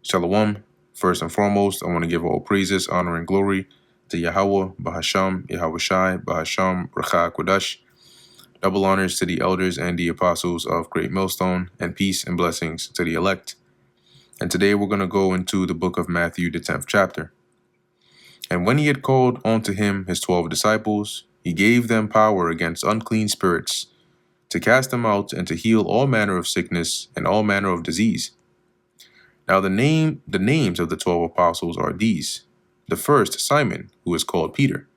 Shalom. First and foremost, I want to give all praises, honor, and glory to Yahweh, Bahasham, Yahweh Shai, Bahasham, Racha Kodash. Double honors to the elders and the apostles of Great Millstone, and peace and blessings to the elect. And today we're going to go into the book of Matthew, the 10th chapter. And when he had called unto him his 12 disciples, he gave them power against unclean spirits, to cast them out and to heal all manner of sickness and all manner of disease. Now the names of the 12 apostles are these: the first, Simon, who is called Peter,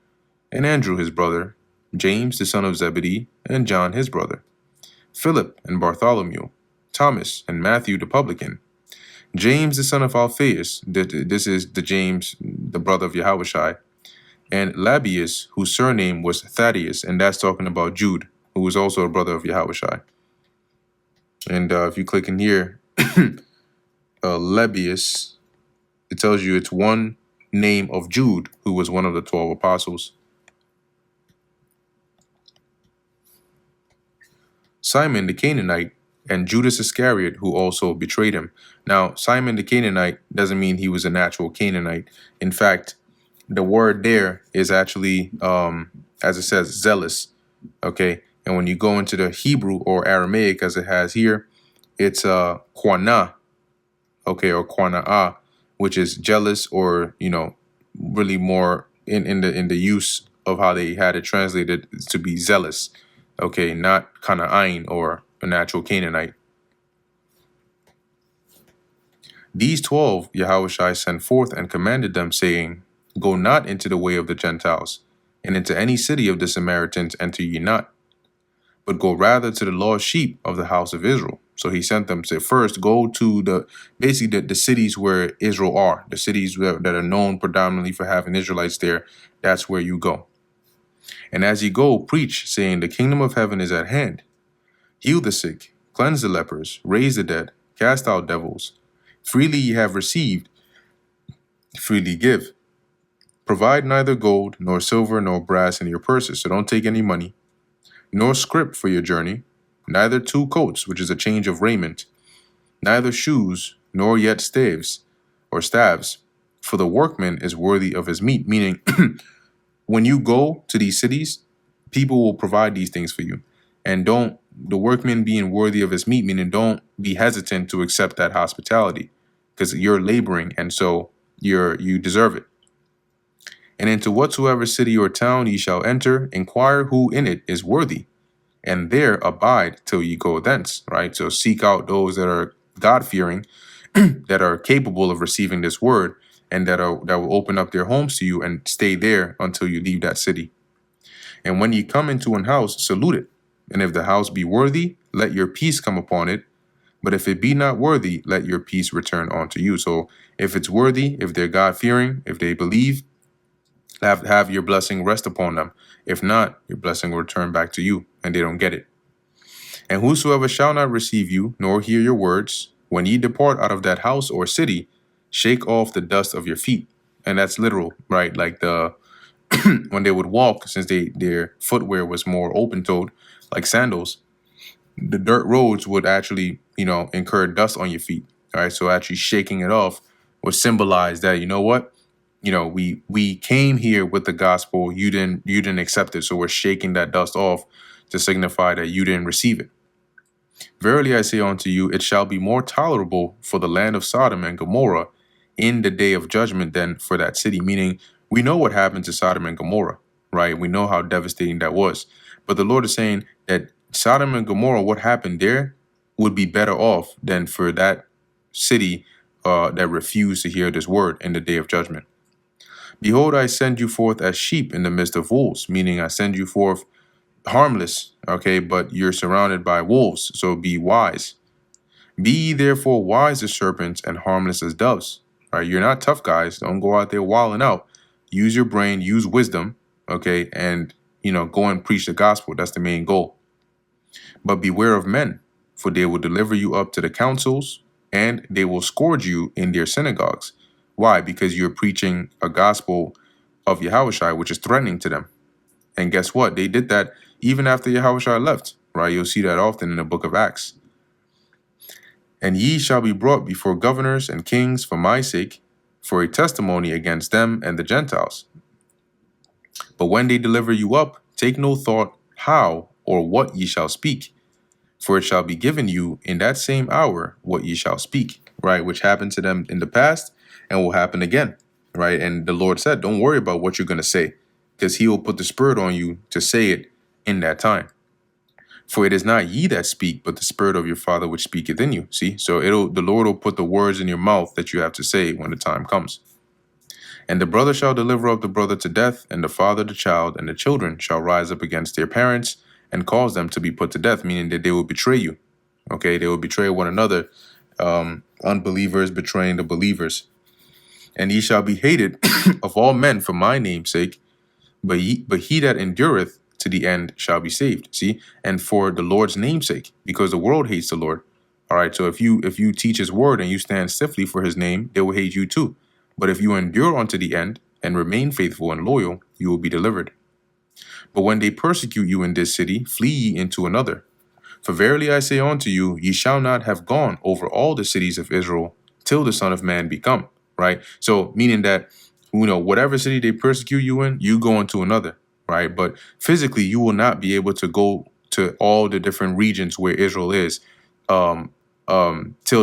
and Andrew his brother, James the son of Zebedee, and John his brother, Philip and Bartholomew, Thomas and Matthew the publican, James the son of Alphaeus, this is the James, the brother of Yahushai, and Labius, whose surname was Thaddeus, and that's talking about Jude, who was also a brother of Yahushai. And if you click in here, Labius, it tells you it's one name of Jude, who was one of the 12 apostles. Simon the Canaanite, and Judas Iscariot, who also betrayed him. Now, Simon the Canaanite doesn't mean he was a natural Canaanite. In fact, the word there is actually, as it says, zealous. Okay, and when you go into the Hebrew or Aramaic, as it has here, it's quana, okay, or quanaa, which is jealous, or really more in the use of how they had it translated to be zealous. Okay, not Canaan or a natural Canaanite. These 12 Yahushua sent forth and commanded them, saying, Go not into the way of the Gentiles, and into any city of the Samaritans enter ye not, but go rather to the lost sheep of the house of Israel. So he sent them, say, first go to the cities where Israel are, the cities that are known predominantly for having Israelites there. That's where you go. And as ye go, preach, saying, The kingdom of heaven is at hand. Heal the sick, cleanse the lepers, raise the dead, cast out devils. Freely ye have received, freely give. Provide neither gold, nor silver, nor brass in your purses, so don't take any money, nor scrip for your journey, neither 2 coats, which is a change of raiment, neither shoes, nor yet staves, for the workman is worthy of his meat. Meaning, when you go to these cities, people will provide these things for you. And the workman being worthy of his meat, meaning don't be hesitant to accept that hospitality, because you're laboring, and so you deserve it. And into whatsoever city or town ye shall enter, inquire who in it is worthy, and there abide till ye go thence. Right? So seek out those that are God-fearing, that are capable of receiving this word, and that will open up their homes to you, and stay there until you leave that city. And when ye come into an house, salute it. And if the house be worthy, let your peace come upon it. But if it be not worthy, let your peace return unto you. So if it's worthy, if they're God-fearing, if they believe, have your blessing rest upon them. If not, your blessing will return back to you, and they don't get it. And whosoever shall not receive you, nor hear your words, when ye depart out of that house or city, shake off the dust of your feet. And that's literal, right? Like when they would walk, since their footwear was more open-toed, like sandals, the dirt roads would actually, incur dust on your feet. All right. So actually shaking it off would symbolize that, you know what? We came here with the gospel. You didn't accept it. So we're shaking that dust off to signify that you didn't receive it. Verily I say unto you, it shall be more tolerable for the land of Sodom and Gomorrah in the day of judgment than for that city. Meaning, we know what happened to Sodom and Gomorrah, right? We know how devastating that was. But the Lord is saying that Sodom and Gomorrah, what happened there, would be better off than for that city that refused to hear this word in the day of judgment. Behold, I send you forth as sheep in the midst of wolves, meaning I send you forth harmless, okay, but you're surrounded by wolves, so be wise. Be ye therefore wise as serpents and harmless as doves. All right, you're not tough guys. Don't go out there wilding out. Use your brain, use wisdom, okay, and go and preach the gospel. That's the main goal. But beware of men, for they will deliver you up to the councils, and they will scourge you in their synagogues. Why? Because you're preaching a gospel of Yahushua, which is threatening to them. And guess what? They did that even after Yahushua left, right? You'll see that often in the book of Acts. And ye shall be brought before governors and kings for my sake, for a testimony against them and the Gentiles. But when they deliver you up, take no thought how or what ye shall speak, for it shall be given you in that same hour what ye shall speak, right? Which happened to them in the past and will happen again, right? And the Lord said, don't worry about what you're going to say, because he will put the Spirit on you to say it in that time. For it is not ye that speak, but the Spirit of your Father which speaketh in you. See, so the Lord will put the words in your mouth that you have to say when the time comes. And the brother shall deliver up the brother to death, and the father the child, and the children shall rise up against their parents and cause them to be put to death, meaning that they will betray you. Okay, they will betray one another, unbelievers betraying the believers. And ye shall be hated of all men for my name's sake, but he that endureth to the end shall be saved. See, and for the Lord's name's sake, because the world hates the Lord. All right, so if you teach his word and you stand stiffly for his name, they will hate you too. But if you endure unto the end and remain faithful and loyal, you will be delivered. But when they persecute you in this city, flee ye into another. For verily I say unto you, ye shall not have gone over all the cities of Israel till the Son of Man be come. Right? So meaning that, whatever city they persecute you in, you go into another. Right? But physically, you will not be able to go to all the different regions where Israel is till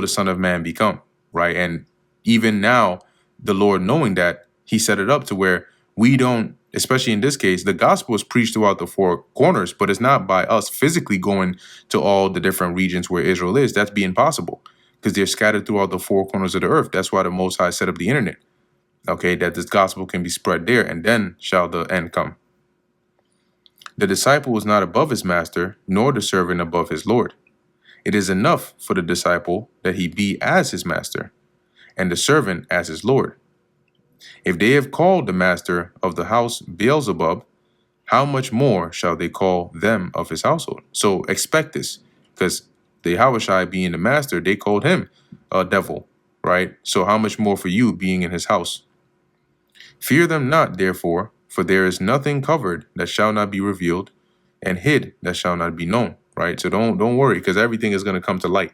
the Son of Man be come. Right? And even now, the Lord, knowing that, he set it up to where we don't, especially in this case, the gospel is preached throughout the four corners, but it's not by us physically going to all the different regions where Israel is. That's be impossible because they're scattered throughout the four corners of the earth. That's why the Most High set up the internet. Okay, that this gospel can be spread there, and then shall the end come. The disciple is not above his master, nor the servant above his Lord. It is enough for the disciple that he be as his master, and the servant as his Lord. If they have called the master of the house Beelzebub, how much more shall they call them of his household? So expect this, because the Yahushua being the master, they called him a devil, right? So how much more for you being in his house? Fear them not, therefore, for there is nothing covered that shall not be revealed, and hid that shall not be known, right? So don't worry, because everything is going to come to light.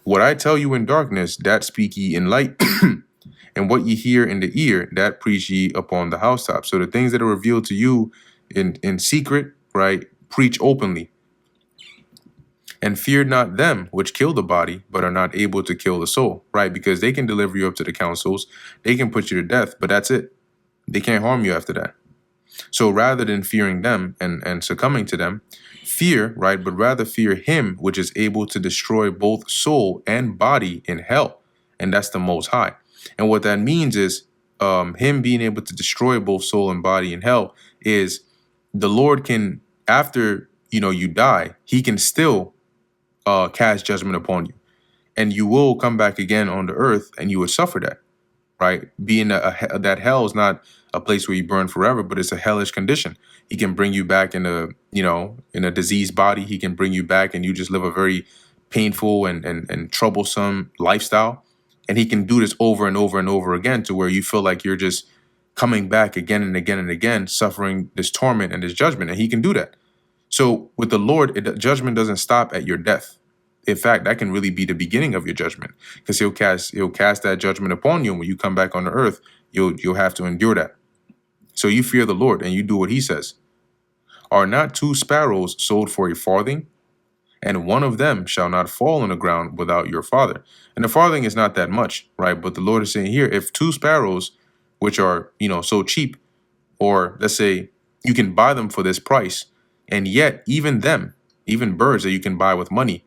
What I tell you in darkness, that speak ye in light, and what ye hear in the ear, that preach ye upon the housetop. So the things that are revealed to you in secret, right, preach openly. And fear not them which kill the body, but are not able to kill the soul, right? Because they can deliver you up to the councils, they can put you to death, but that's it. They can't harm you after that. So rather than fearing them and succumbing to them, fear, right, but rather fear him which is able to destroy both soul and body in hell. And that's the Most High. And what that means is him being able to destroy both soul and body in hell is the Lord can, after, you die, he can still cast judgment upon you. And you will come back again on the earth and you will suffer that, right? Being that hell is not a place where you burn forever, but it's a hellish condition. He can bring you back in a diseased body. He can bring you back and you just live a very painful and troublesome lifestyle. And he can do this over and over and over again to where you feel like you're just coming back again and again and again, suffering this torment and this judgment. And he can do that. So with the Lord, judgment doesn't stop at your death. In fact, that can really be the beginning of your judgment, because he'll cast that judgment upon you. And when you come back on the earth, you'll have to endure that. So you fear the Lord and you do what he says. Are not 2 sparrows sold for a farthing? And one of them shall not fall on the ground without your Father. And the farthing is not that much, right? But the Lord is saying here, if 2 sparrows, which are, so cheap, or let's say you can buy them for this price, and yet even birds that you can buy with money,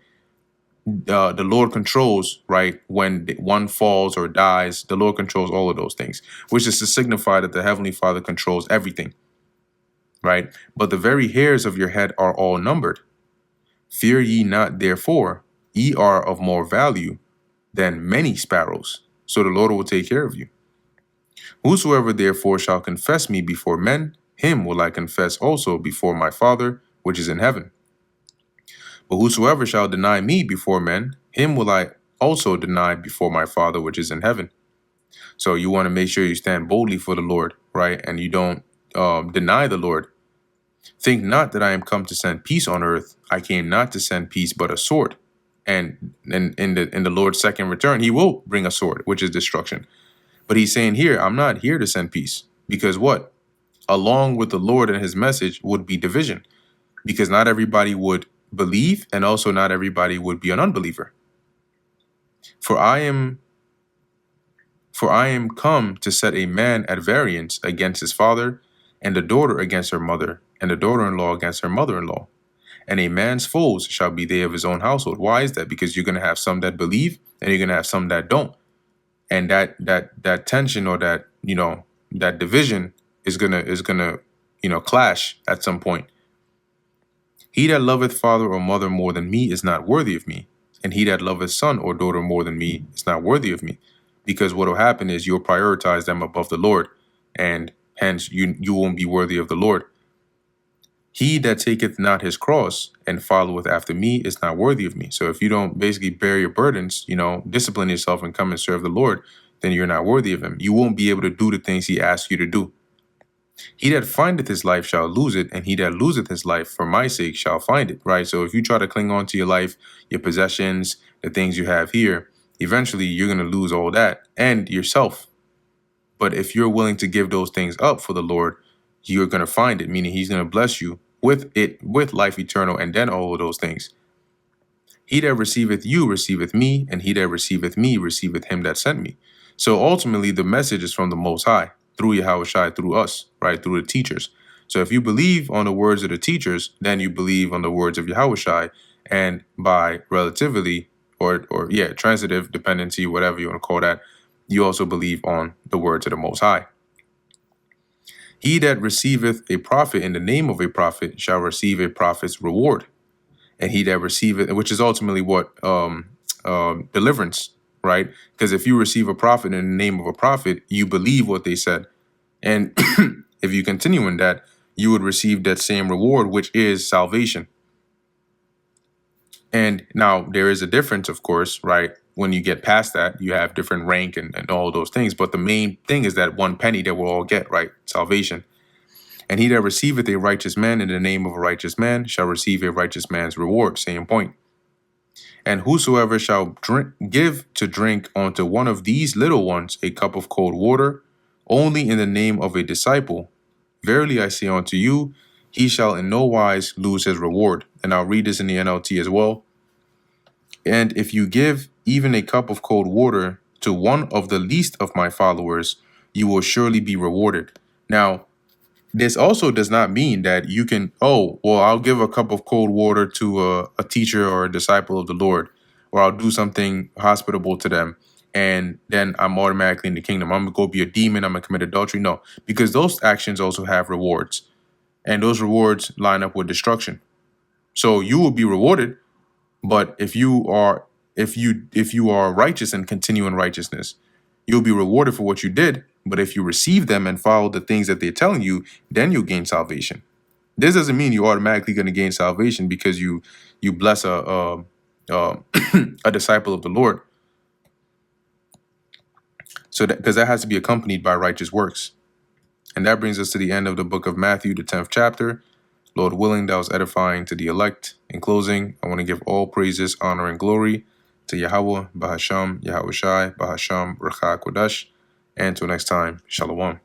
the Lord controls, right? When one falls or dies, the Lord controls all of those things, which is to signify that the Heavenly Father controls everything, right? But the very hairs of your head are all numbered. Fear ye not, therefore, ye are of more value than many sparrows. So the Lord will take care of you. Whosoever therefore shall confess me before men, him will I confess also before my Father which is in heaven. But whosoever shall deny me before men, him will I also deny before my Father which is in heaven. So you want to make sure you stand boldly for the Lord, right? And you don't deny the Lord. Think not that I am come to send peace on earth. I came not to send peace, but a sword. And in the Lord's second return, he will bring a sword, which is destruction. But he's saying here, I'm not here to send peace. Because what? Along with the Lord and his message would be division. Because not everybody would believe, and also not everybody would be an unbeliever. For I am come to set a man at variance against his father, and the daughter against her mother, and the daughter-in-law against her mother-in-law. And a man's foes shall be they of his own household. Why is that? Because you're going to have some that believe, and you're going to have some that don't. And that tension, or that, that division is gonna clash at some point. He that loveth father or mother more than me is not worthy of me, and he that loveth son or daughter more than me is not worthy of me. Because what will happen is you'll prioritize them above the Lord, and hence you won't be worthy of the Lord. He that taketh not his cross and followeth after me is not worthy of me. So if you don't basically bear your burdens, discipline yourself and come and serve the Lord, then you're not worthy of him. You won't be able to do the things he asks you to do. He that findeth his life shall lose it, and he that loseth his life for my sake shall find it, right? So if you try to cling on to your life, your possessions, the things you have here, eventually you're going to lose all that and yourself. But if you're willing to give those things up for the Lord, you're going to find it, meaning he's going to bless you with it, with life eternal, and then all of those things. He that receiveth you receiveth me, and he that receiveth me receiveth him that sent me. So ultimately, the message is from the Most High, through Yahushua, through us, right, through the teachers. So if you believe on the words of the teachers, then you believe on the words of Yahushua, and by relativity, or transitive dependency, whatever you want to call that, you also believe on the words of the Most High. He that receiveth a prophet in the name of a prophet shall receive a prophet's reward. And he that receiveth, which is ultimately what deliverance, right? Because if you receive a prophet in the name of a prophet, you believe what they said. And if you continue in that, you would receive that same reward, which is salvation. And now there is a difference, of course, right? When you get past that, you have different rank and all those things. But the main thing is that one penny that we'll all get, right? Salvation. And he that receiveth a righteous man in the name of a righteous man shall receive a righteous man's reward. Same point. And whosoever shall give to drink unto one of these little ones a cup of cold water, only in the name of a disciple, verily I say unto you, he shall in no wise lose his reward. And I'll read this in the NLT as well. And if you give even a cup of cold water to one of the least of my followers, you will surely be rewarded. Now, this also does not mean that you can, I'll give a cup of cold water to a teacher or a disciple of the Lord, or I'll do something hospitable to them, and then I'm automatically in the kingdom. I'm going to go be a demon. I'm going to commit adultery. No, because those actions also have rewards, and those rewards line up with destruction. So you will be rewarded, but if you are righteous and continue in righteousness, you'll be rewarded for what you did. But if you receive them and follow the things that they're telling you, then you'll gain salvation. This doesn't mean you're automatically going to gain salvation because you bless a disciple of the Lord. So because that has to be accompanied by righteous works. And that brings us to the end of the book of Matthew, the 10th chapter. Lord willing, that was edifying to the elect. In closing, I want to give all praises, honor, and glory to Yahweh, Bahasham, Yahushai, Bahasham, Rakha Kodash. And until next time, Shalom.